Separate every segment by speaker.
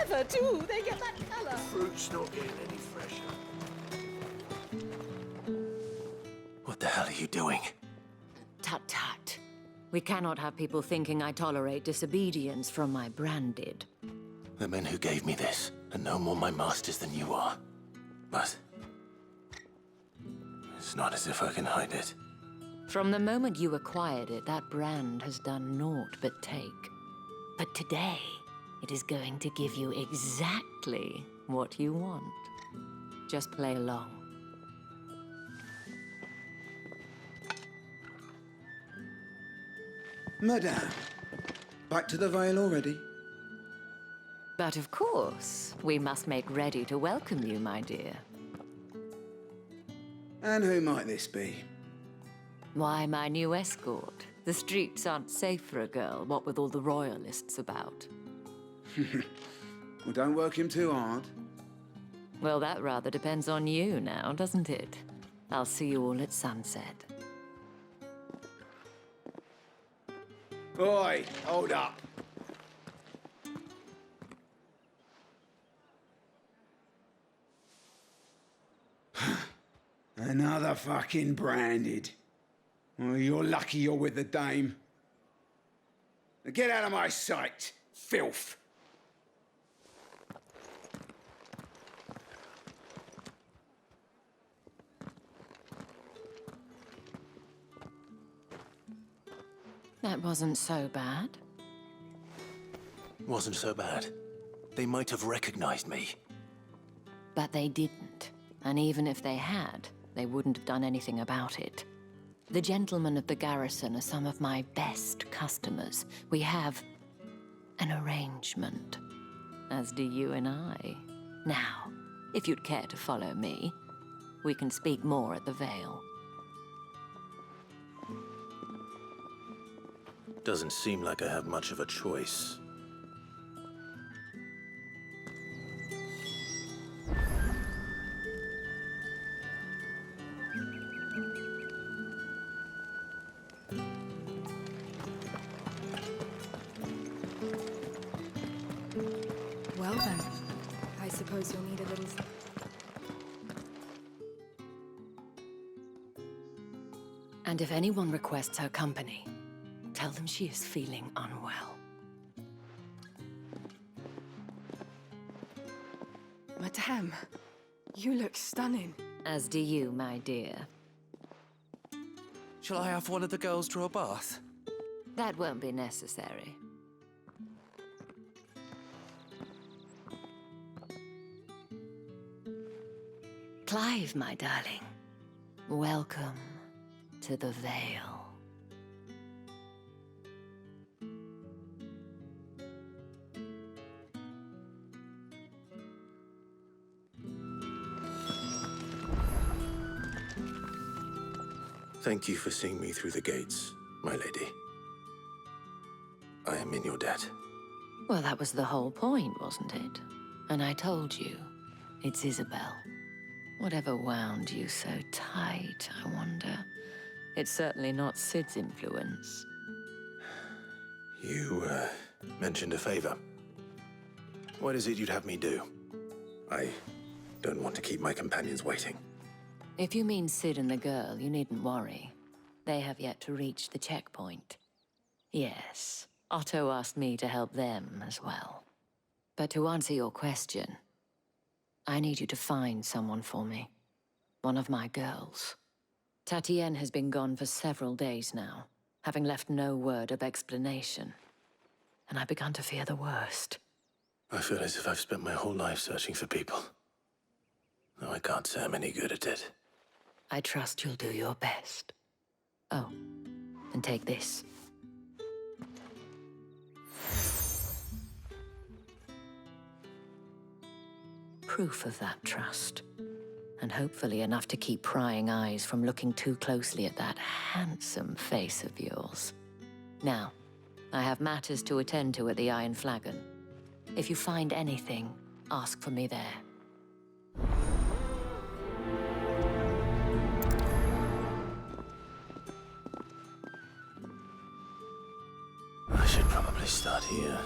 Speaker 1: clever, too. They get that color.
Speaker 2: Fruit's not getting any fresher. What the hell are you doing?
Speaker 3: Tut-tut. We cannot have people thinking I tolerate disobedience from my branded.
Speaker 2: The men who gave me this are no more my masters than you are. But it's not as if I can hide it.
Speaker 3: From the moment you acquired it, that brand has done naught but take. But today, it is going to give you exactly what you want. Just play along.
Speaker 4: Madame, back to the Vale already?
Speaker 3: But of course, we must make ready to welcome you, my dear.
Speaker 4: And who might this be?
Speaker 3: Why, my new escort. The streets aren't safe for a girl, what with all the royalists about.
Speaker 4: Well, don't work him too hard.
Speaker 3: Well, that rather depends on you now, doesn't it? I'll see you all at sunset.
Speaker 4: Oi, hold up. Another fucking branded. Well, you're lucky you're with the dame. Now get out of my sight, filth.
Speaker 3: That wasn't so bad.
Speaker 2: Wasn't so bad. They might have recognized me.
Speaker 3: But they didn't. And even if they had, they wouldn't have done anything about it. The gentlemen of the garrison are some of my best customers. We have an arrangement, as do you and I. Now, if you'd care to follow me, we can speak more at the Vale.
Speaker 2: Doesn't seem like I have much of a choice.
Speaker 5: Well then, I suppose you'll need a little...
Speaker 3: And if anyone requests her company, tell them she is feeling unwell.
Speaker 5: Madame, you look stunning.
Speaker 3: As do you, my dear.
Speaker 6: Shall I have one of the girls draw a bath?
Speaker 3: That won't be necessary. Clive, my darling, welcome to the Vale.
Speaker 2: Thank you for seeing me through the gates, my lady. I am in your debt.
Speaker 3: Well, that was the whole point, wasn't it? And I told you, it's Isabel. Whatever wound you so tight, I wonder. It's certainly not Sid's influence.
Speaker 2: You, mentioned a favor. What is it you'd have me do? I don't want to keep my companions waiting.
Speaker 3: If you mean Sid and the girl, you needn't worry. They have yet to reach the checkpoint. Yes, Otto asked me to help them as well. But to answer your question, I need you to find someone for me. One of my girls. Tatienne has been gone for several days now, having left no word of explanation. And I've begun to fear the worst.
Speaker 2: I feel as if I've spent my whole life searching for people. Though I can't say I'm any good at it.
Speaker 3: I trust you'll do your best. Oh, and take this. Proof of that trust. And hopefully enough to keep prying eyes from looking too closely at that handsome face of yours. Now, I have matters to attend to at the Iron Flagon. If you find anything, ask for me there.
Speaker 2: I should probably start here.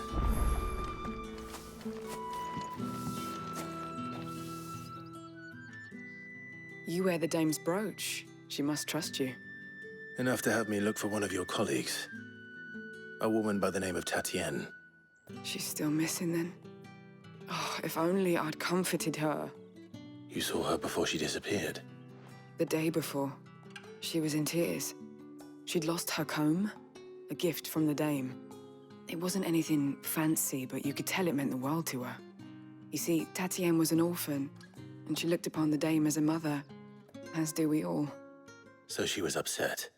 Speaker 7: You wear the dame's brooch. She must trust you.
Speaker 2: Enough to have me look for one of your colleagues. A woman by the name of Tatienne.
Speaker 7: She's still missing then. Oh, if only I'd comforted her.
Speaker 2: You saw her before she disappeared.
Speaker 7: The day before, she was in tears. She'd lost her comb, a gift from the dame. It wasn't anything fancy, but you could tell it meant the world to her. You see, Tatienne was an orphan, and she looked upon the dame as a mother, as do we all.
Speaker 2: So she was upset.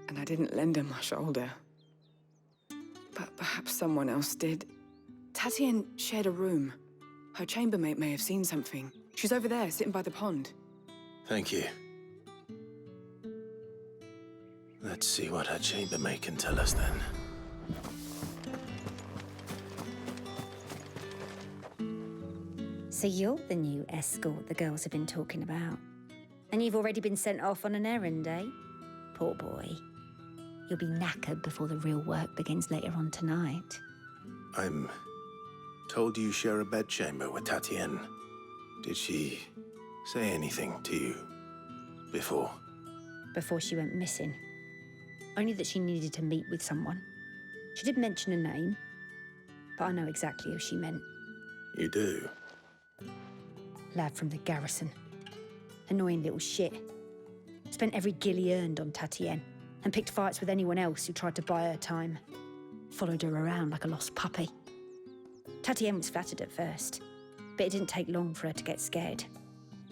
Speaker 7: And I didn't lend her my shoulder. But perhaps someone else did. Tatienne shared a room. Her chambermaid may have seen something. She's over there, sitting by the pond.
Speaker 2: Thank you. Let's see what her chambermaid can tell us then.
Speaker 8: So you're the new escort the girls have been talking about. And you've already been sent off on an errand, eh? Poor boy. You'll be knackered before the real work begins later on tonight.
Speaker 2: I'm told you share a bedchamber with Tatienne. Did she say anything to you before?
Speaker 8: Before she went missing. Only that she needed to meet with someone. She did mention a name, but I know exactly who she meant.
Speaker 2: You do?
Speaker 8: Lad from the garrison. Annoying little shit. Spent every guil he earned on Tatienne, and picked fights with anyone else who tried to buy her time. Followed her around like a lost puppy. Tatienne was flattered at first, but it didn't take long for her to get scared.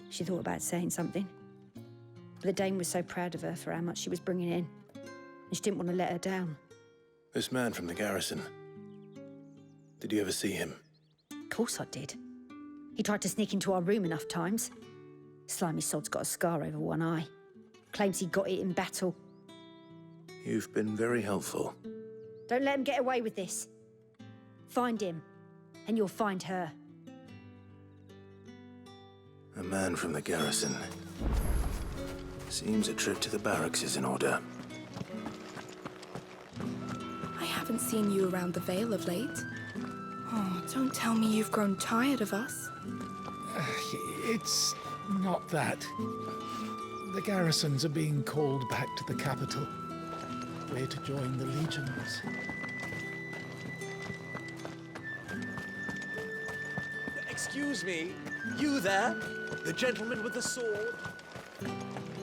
Speaker 8: She thought about saying something. But the dame was so proud of her for how much she was bringing in, and she didn't want to let her down.
Speaker 2: This man from the garrison. Did you ever see him?
Speaker 8: Of course I did. He tried to sneak into our room enough times. Slimy sod's got a scar over one eye. Claims he got it in battle.
Speaker 2: You've been very helpful.
Speaker 8: Don't let him get away with this. Find him, and you'll find her.
Speaker 2: A man from the garrison. Seems a trip to the barracks is in order.
Speaker 5: I haven't seen you around the Vale of late. Oh, don't tell me you've grown tired of us.
Speaker 9: It's not that. The garrisons are being called back to the capital. We're to join the legions.
Speaker 6: Excuse me, you there? The gentleman with the sword?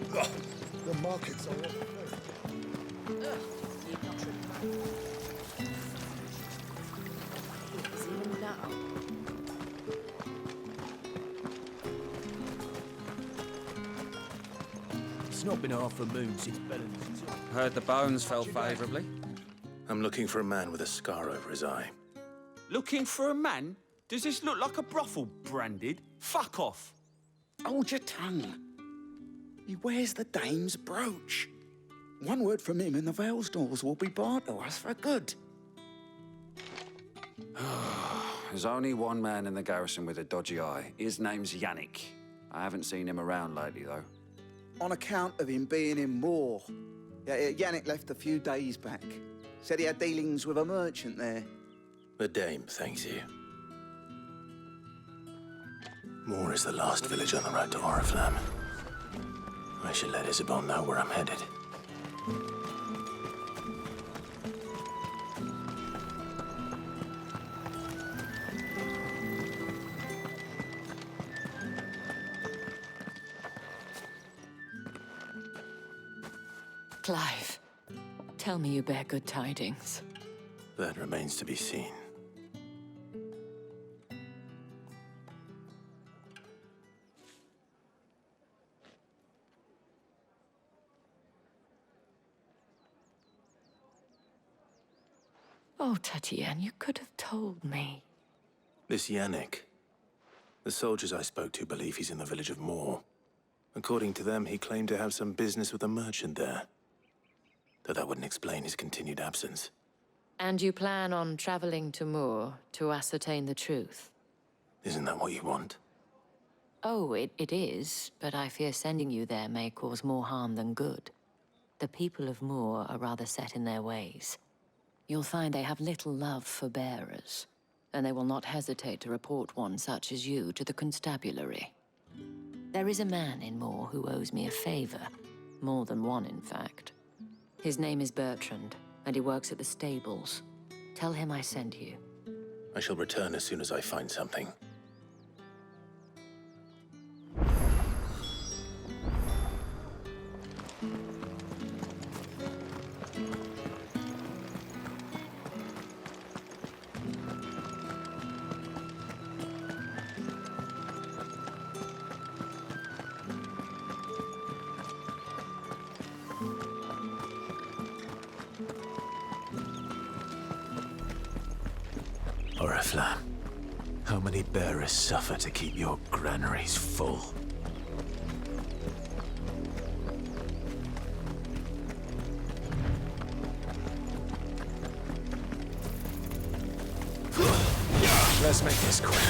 Speaker 9: The markets are all
Speaker 6: It's not been half a moon since Bellington's.
Speaker 10: Heard the bones fell favourably.
Speaker 2: I'm looking for a man with a scar over his eye.
Speaker 6: Looking for a man? Does this look like a brothel, Branded? Fuck off.
Speaker 4: Hold your tongue. He wears the dame's brooch. One word from him and the Vale's doors will be barred to us for good.
Speaker 10: There's only one man in the garrison with a dodgy eye. His name's Yannick. I haven't seen him around lately, though.
Speaker 4: On account of him being in Moor. Yeah, Yannick left a few days back. Said he had dealings with a merchant there.
Speaker 2: The dame thanks you. Moor is the last village on the road to Oriflamme. I should let Isabel know where I'm headed.
Speaker 3: Clive, tell me you bear good tidings.
Speaker 2: That remains to be seen.
Speaker 3: Oh, Tatienne, you could have told me.
Speaker 2: This Yannick. The soldiers I spoke to believe he's in the village of Moor. According to them, he claimed to have some business with a merchant there. Though that wouldn't explain his continued absence.
Speaker 3: And you plan on traveling to Moor to ascertain the truth?
Speaker 2: Isn't that what you want?
Speaker 3: Oh, it is, but I fear sending you there may cause more harm than good. The people of Moor are rather set in their ways. You'll find they have little love for bearers, and they will not hesitate to report one such as you to the constabulary. There is a man in Moore who owes me a favor. More than one, in fact. His name is Bertrand, and he works at the stables. Tell him I sent you.
Speaker 2: I shall return as soon as I find something. Oriflamme, how many bearers suffer to keep your granaries full? Let's make this quick.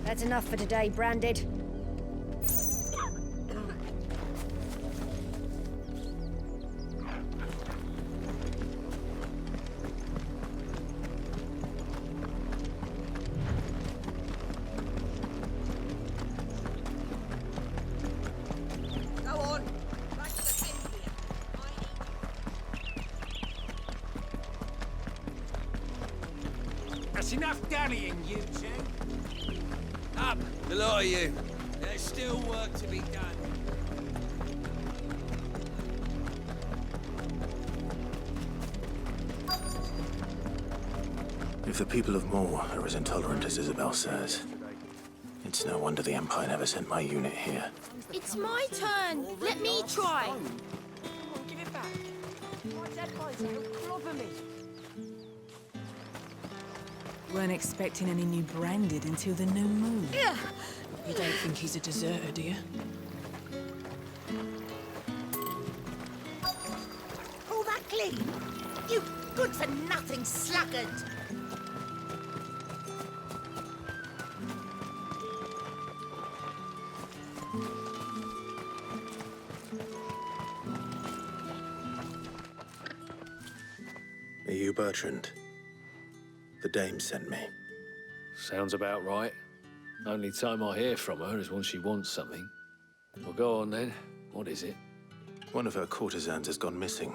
Speaker 8: That's enough for today, Branded.
Speaker 1: Go on. Back to the pit here.
Speaker 6: That's enough dallying, you two.
Speaker 11: Up, the lot of you. There's still work to be done.
Speaker 2: If the people of Moore are as intolerant as Isabel says, it's no wonder the Empire never sent my unit here.
Speaker 5: It's my turn. Let me try.
Speaker 1: Give it back. My dead boys will clobber me.
Speaker 7: Weren't expecting any new Branded until the new moon.
Speaker 12: You don't think he's a deserter, do you?
Speaker 1: Pull that clean. You good-for-nothing sluggard.
Speaker 2: Are you Bertrand? The dame sent me.
Speaker 13: Sounds about right. Only time I hear from her is when she wants something. Well, go on then. What is it?
Speaker 2: One of her courtesans has gone missing,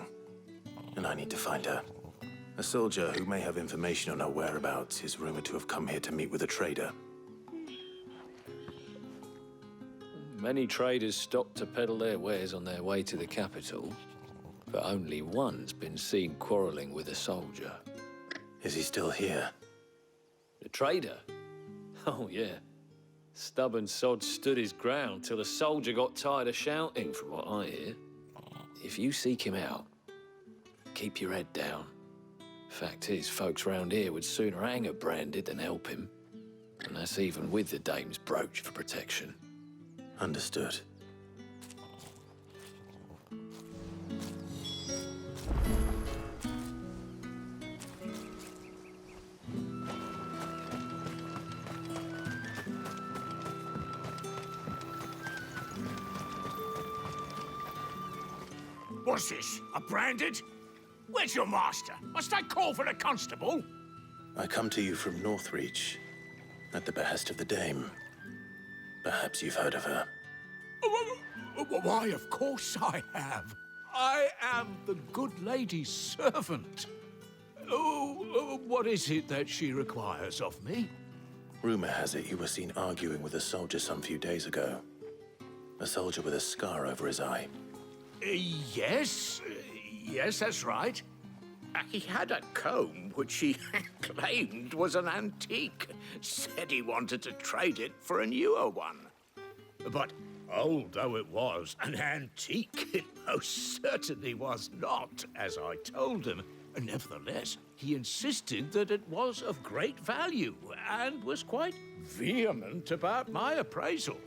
Speaker 2: and I need to find her. A soldier who may have information on her whereabouts is rumored to have come here to meet with a trader.
Speaker 13: Many traders stop to peddle their wares on their way to the capital, but only one's been seen quarreling with a soldier.
Speaker 2: Is he still here?
Speaker 13: The trader? Oh, yeah. Stubborn sod stood his ground till the soldier got tired of shouting, from what I hear. If you seek him out, keep your head down. Fact is, folks round here would sooner hang a Branded than help him. And that's even with the dame's brooch for protection.
Speaker 2: Understood.
Speaker 14: What's this? A Branded? Where's your master? Must I call for the constable?
Speaker 2: I come to you from Northreach, at the behest of the dame. Perhaps you've heard of her.
Speaker 14: Why, of course I have. I am the good lady's servant. What is it that she requires of me?
Speaker 2: Rumor has it you were seen arguing with a soldier some few days ago. A soldier with a scar over his eye.
Speaker 14: Yes, that's right. He had a comb which he claimed was an antique. Said he wanted to trade it for a newer one. But Old though it was, an antique it most certainly was not, as I told him. Nevertheless, he insisted that it was of great value, and was quite vehement about my appraisal.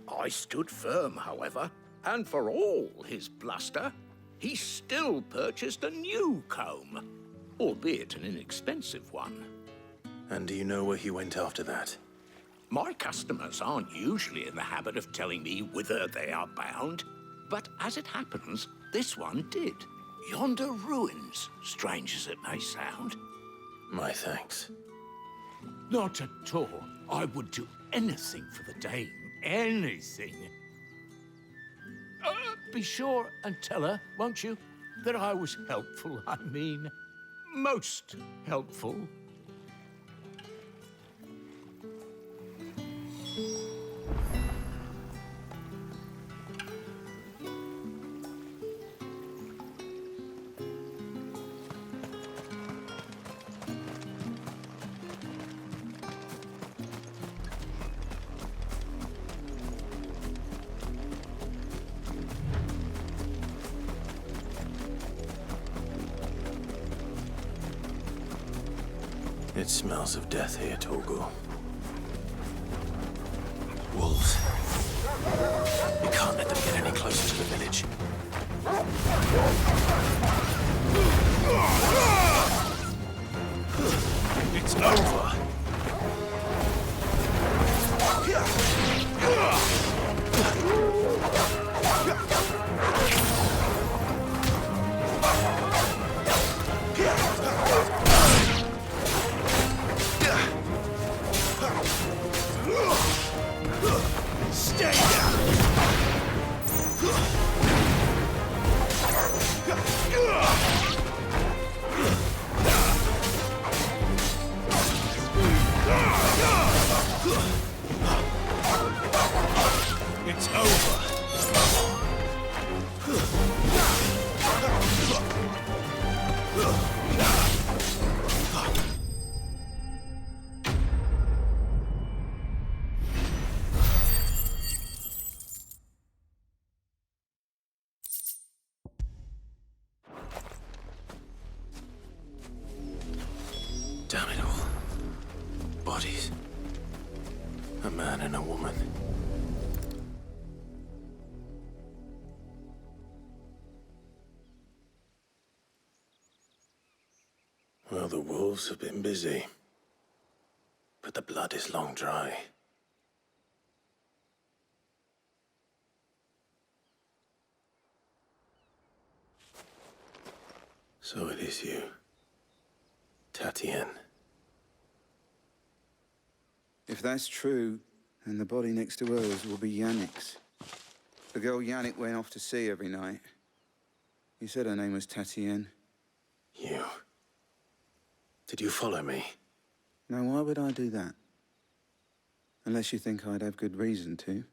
Speaker 14: I stood firm, however, and for all his bluster, he still purchased a new comb, albeit an inexpensive one.
Speaker 2: And do you know where he went after that?
Speaker 14: My customers aren't usually in the habit of telling me whither they are bound, but as it happens, this one did. Yonder ruins, strange as it may sound.
Speaker 2: My thanks.
Speaker 14: Not at all. I would do anything for the dame. Anything. Be sure and tell her, won't you, that I was helpful. I mean, most helpful.
Speaker 2: It smells of death here, Torgal. Wolves. You can't let them get any closer to the village. It's over. Stay down! It's over. Damn it all. Bodies. A man and a woman. Well, the wolves have been busy. But the blood is long dry. So it is you. Tatienne.
Speaker 4: If that's true, then the body next to hers will be Yannick's. The girl Yannick went off to sea every night. He said her name was Tatienne.
Speaker 2: You. Did you follow me?
Speaker 4: Now, why would I do that? Unless you think I'd have good reason to.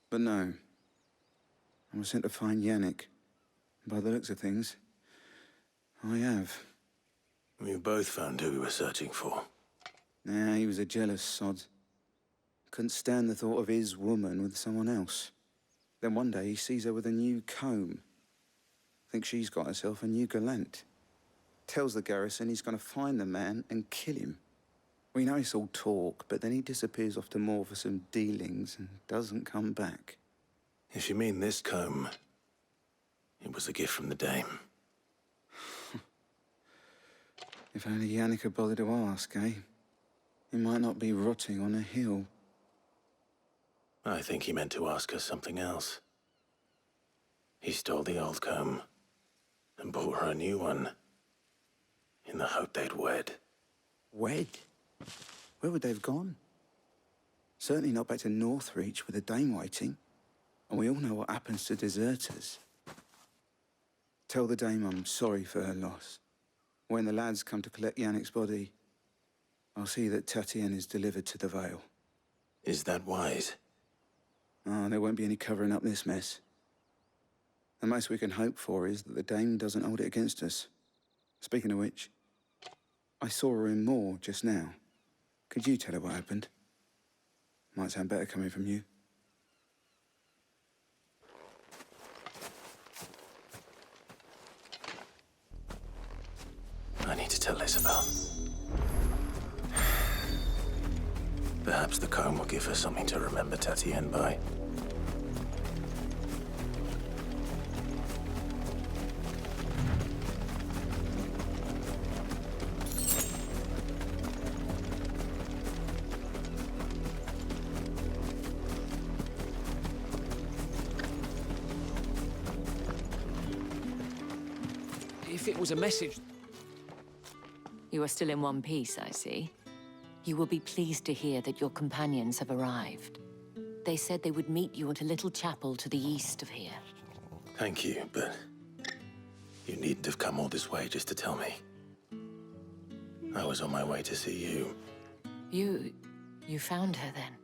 Speaker 4: But no. I was sent to find Yannick. By the looks of things, I have.
Speaker 2: We both found who we were searching for.
Speaker 4: Nah, he was a jealous sod. Couldn't stand the thought of his woman with someone else. Then one day he sees her with a new comb. Thinks she's got herself a new gallant. Tells the garrison he's gonna find the man and kill him. We know it's all talk, but then he disappears off to Moor for some dealings and doesn't come back.
Speaker 2: If you mean this comb, it was a gift from the dame.
Speaker 4: If only Yannick had bothered to ask, eh? He might not be rotting on a hill.
Speaker 2: I think he meant to ask us something else. He stole the old comb and bought her a new one in the hope they'd wed.
Speaker 4: Wed? Where would they have gone? Certainly not back to Northreach with a dame waiting. And we all know what happens to deserters. Tell the dame I'm sorry for her loss. When the lads come to collect Yannick's body, I'll see that Tatienne is delivered to the Vale.
Speaker 2: Is that wise?
Speaker 4: Oh, there won't be any covering up this mess. The most we can hope for is that the dame doesn't hold it against us. Speaking of which, I saw her in Moor just now. Could you tell her what happened? Might sound better coming from you.
Speaker 2: to tell Isabel. Perhaps the comb will give her something to remember Tatienne by.
Speaker 13: If it was a message...
Speaker 3: You are still in one piece, I see. You will be pleased to hear that your companions have arrived. They said they would meet you at a little chapel to the east of here.
Speaker 2: Thank you, but you needn't have come all this way just to tell me. I was on my way to see you.
Speaker 3: You found her then?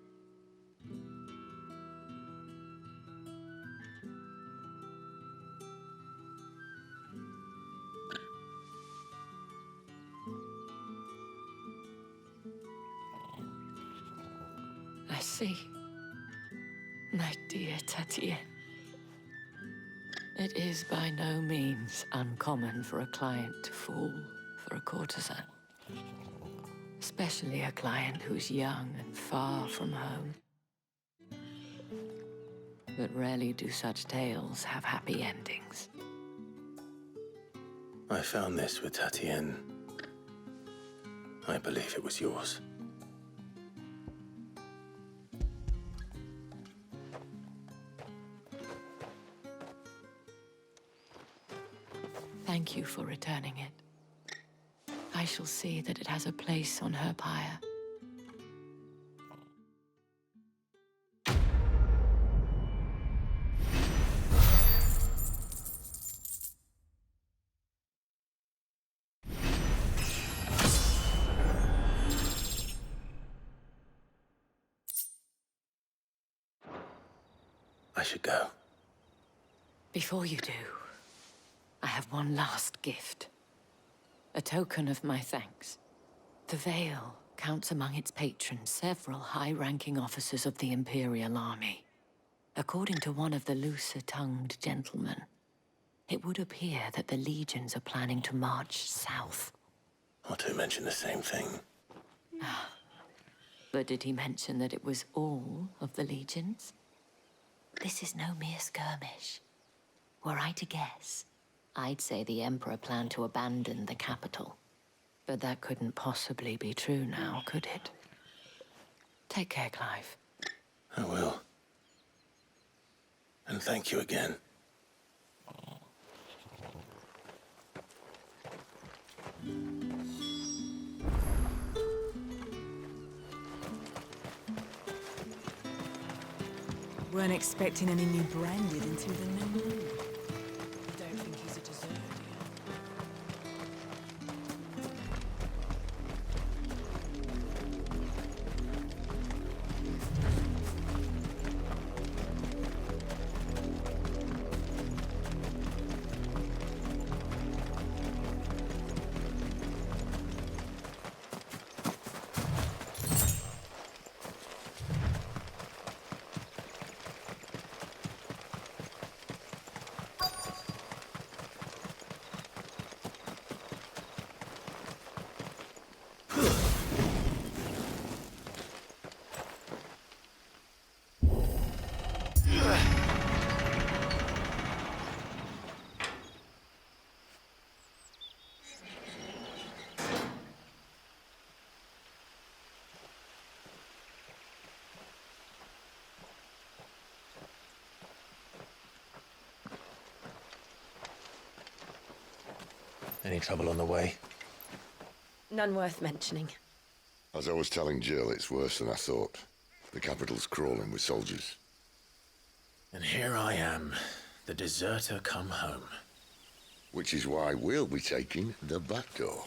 Speaker 3: I see. My dear Tatienne. It is by no means uncommon for a client to fall for a courtesan. Especially a client who's young and far from home. But rarely do such tales have happy endings.
Speaker 2: I found this with Tatienne. I believe it was yours.
Speaker 3: Thank you for returning it. I shall see that it has a place on her pyre.
Speaker 2: I should go.
Speaker 3: Before you do, I have one last gift. A token of my thanks. The Vale counts among its patrons several high-ranking officers of the Imperial Army. According to one of the looser-tongued gentlemen, it would appear that the legions are planning to march south.
Speaker 2: Otto mentioned the same thing.
Speaker 3: But did he mention that it was all of the legions? This is no mere skirmish. Were I to guess, I'd say the Emperor planned to abandon the capital. But that couldn't possibly be true now, could it? Take care, Clive.
Speaker 2: I will. And thank you again.
Speaker 12: Weren't expecting any new branded until the new moon. Don't think he's a deserter.
Speaker 2: Any trouble on the way?
Speaker 1: None worth mentioning.
Speaker 15: As I was telling Jill, it's worse than I thought. The capital's crawling with soldiers.
Speaker 2: And here I am, the deserter come home.
Speaker 15: Which is why we'll be taking the back door.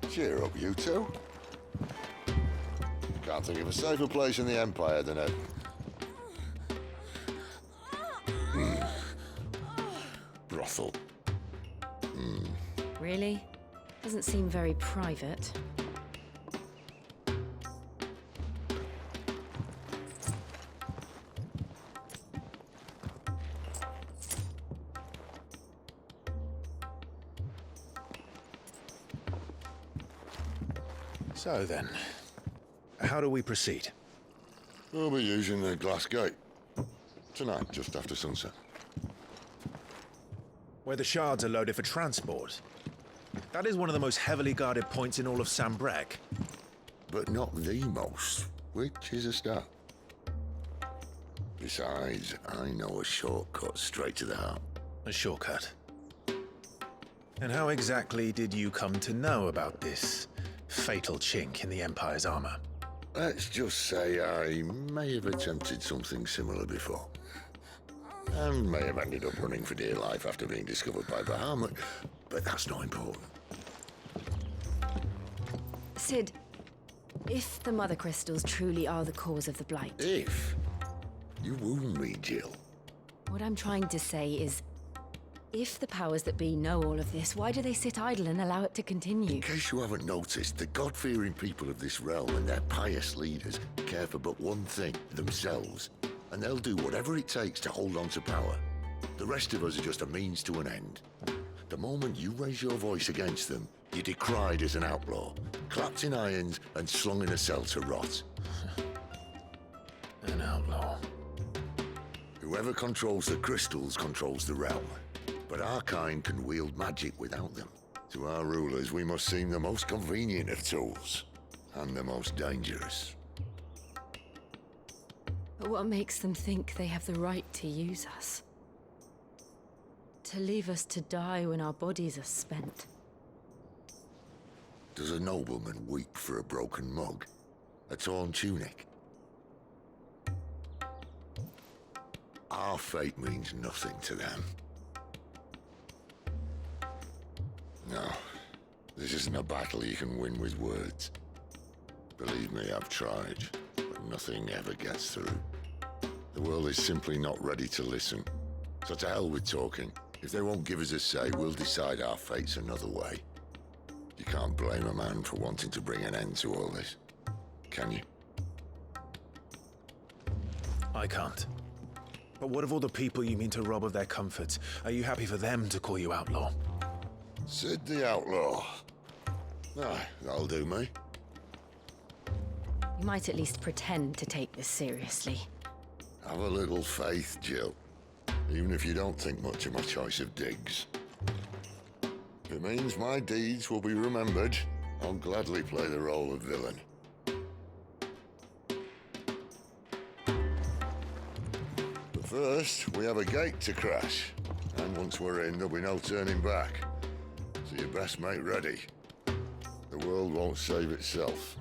Speaker 15: Cheer up, you two. Can't think of a safer place in the Empire than a... brothel.
Speaker 8: Really? Doesn't seem very private.
Speaker 2: So then, how do we proceed?
Speaker 15: We'll be using the glass gate. Tonight, just after sunset.
Speaker 2: Where the shards are loaded for transport. That is one of the most heavily guarded points in all of Sambrec.
Speaker 15: But not the most, which is a start. Besides, I know a shortcut straight to the heart.
Speaker 2: A shortcut? And how exactly did you come to know about this fatal chink in the Empire's armor?
Speaker 15: Let's just say I may have attempted something similar before. And may have ended up running for dear life after being discovered by Bahamut, but that's not important.
Speaker 8: Sid, if the Mother Crystals truly are the cause of the Blight...
Speaker 15: If? You wound me, Jill.
Speaker 8: What I'm trying to say is, if the powers that be know all of this, why do they sit idle and allow it to continue?
Speaker 15: In case you haven't noticed, the God-fearing people of this realm and their pious leaders care for but one thing, themselves. And they'll do whatever it takes to hold on to power. The rest of us are just a means to an end. The moment you raise your voice against them, you're decried as an outlaw, clapped in irons and slung in a cell to rot.
Speaker 2: An outlaw.
Speaker 15: Whoever controls the crystals controls the realm. But our kind can wield magic without them. To our rulers, we must seem the most convenient of tools, and the most dangerous.
Speaker 8: But what makes them think they have the right to use us? To leave us to die when our bodies are spent?
Speaker 15: Does a nobleman weep for a broken mug? A torn tunic? Our fate means nothing to them. No, this isn't a battle you can win with words. Believe me, I've tried, but nothing ever gets through. The world is simply not ready to listen. So to hell with talking. If they won't give us a say, we'll decide our fates another way. You can't blame a man for wanting to bring an end to all this, can you?
Speaker 2: I can't. But what of all the people you mean to rob of their comforts? Are you happy for them to call you outlaw?
Speaker 15: Sid the Outlaw. Aye, that'll do me.
Speaker 8: You might at least pretend to take this seriously.
Speaker 15: Have a little faith, Jill. Even if you don't think much of my choice of digs. If it means my deeds will be remembered, I'll gladly play the role of villain. But first, we have a gate to crash. And once we're in, there'll be no turning back. So you best make ready. The world won't save itself.